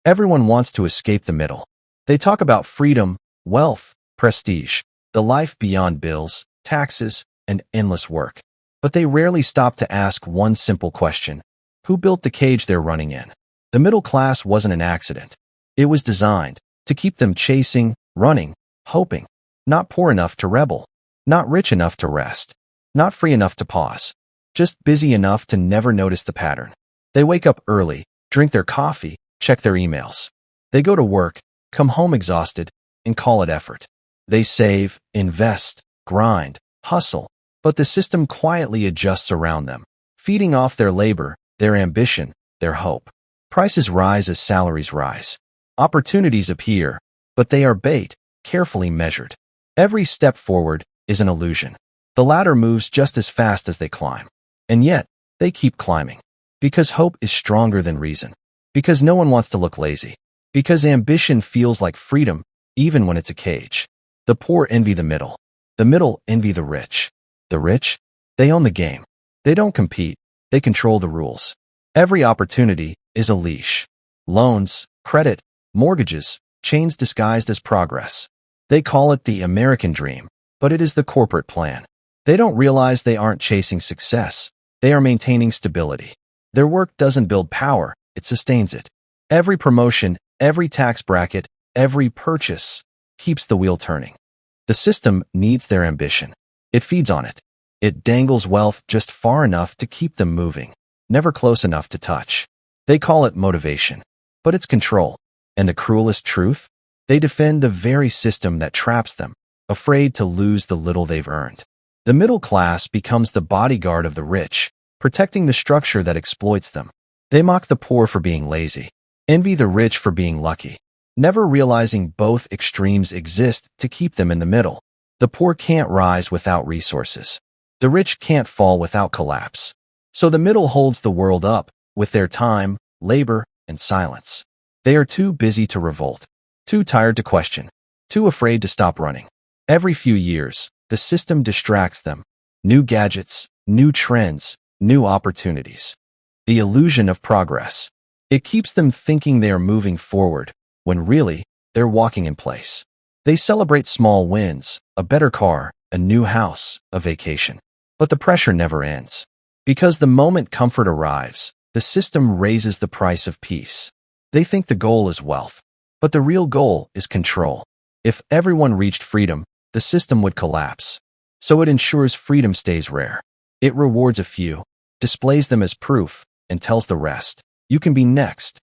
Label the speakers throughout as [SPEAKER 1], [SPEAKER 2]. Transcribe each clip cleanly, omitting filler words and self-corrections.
[SPEAKER 1] Everyone wants to escape the middle. They talk about freedom, wealth, prestige, the life beyond bills, taxes, and endless work. But they rarely stop to ask one simple question. Who built the cage they're running in? The middle class wasn't an accident. It was designed to keep them chasing, running, hoping. Not poor enough to rebel. Not rich enough to rest. Not free enough to pause. Just busy enough to never notice the pattern. They wake up early, drink their coffee, check their emails. They go to work, come home exhausted, and call it effort. They save, invest, grind, hustle, but the system quietly adjusts around them, feeding off their labor, their ambition, their hope. Prices rise as salaries rise. Opportunities appear, but they are bait, carefully measured. Every step forward is an illusion. The ladder moves just as fast as they climb. And yet, they keep climbing. Because hope is stronger than reason. Because no one wants to look lazy. Because ambition feels like freedom, even when it's a cage. The poor envy the middle. The middle envy the rich. The rich? They own the game. They don't compete. They control the rules. Every opportunity is a leash. Loans, credit, mortgages, chains disguised as progress. They call it the American dream, but it is the corporate plan. They don't realize they aren't chasing success. They are maintaining stability. Their work doesn't build power, it sustains it. Every promotion, every tax bracket, every purchase keeps the wheel turning. The system needs their ambition. It feeds on it. It dangles wealth just far enough to keep them moving, never close enough to touch. They call it motivation, but it's control. And the cruelest truth? They defend the very system that traps them, afraid to lose the little they've earned. The middle class becomes the bodyguard of the rich, protecting the structure that exploits them. They mock the poor for being lazy, envy the rich for being lucky, never realizing both extremes exist to keep them in the middle. The poor can't rise without resources. The rich can't fall without collapse. So the middle holds the world up with their time, labor, and silence. They are too busy to revolt, too tired to question, too afraid to stop running. Every few years, the system distracts them. New gadgets, new trends, new opportunities. The illusion of progress. It keeps them thinking they are moving forward, when really, they're walking in place. They celebrate small wins, a better car, a new house, a vacation. But the pressure never ends. Because the moment comfort arrives, the system raises the price of peace. They think the goal is wealth, but the real goal is control. If everyone reached freedom, the system would collapse. So it ensures freedom stays rare. It rewards a few, displays them as proof, and tells the rest, you can be next.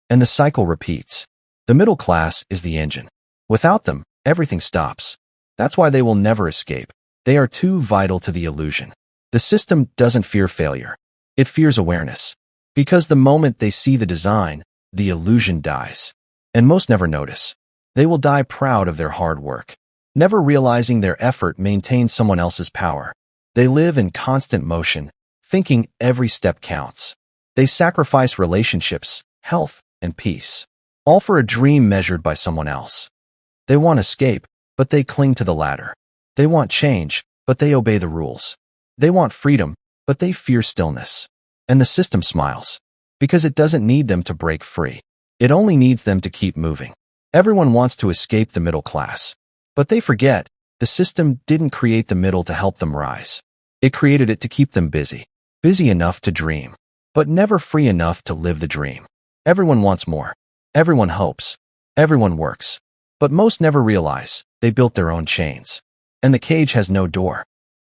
[SPEAKER 1] And the cycle repeats. The middle class is the engine. Without them, everything stops. That's why they will never escape. They are too vital to the illusion. The system doesn't fear failure. It fears awareness. Because the moment they see the design, the illusion dies. And most never notice. They will die proud of their hard work, never realizing their effort maintains someone else's power. They live in constant motion, thinking every step counts. They sacrifice relationships, health, and peace, all for a dream measured by someone else. They want escape, but they cling to the ladder. They want change, but they obey the rules. They want freedom, but they fear stillness. And the system smiles, because it doesn't need them to break free. It only needs them to keep moving. Everyone wants to escape the middle class. But they forget, the system didn't create the middle to help them rise. It created it to keep them busy. Busy enough to dream, but never free enough to live the dream. Everyone wants more. Everyone hopes. Everyone works. But most never realize they built their own chains. And the cage has no door.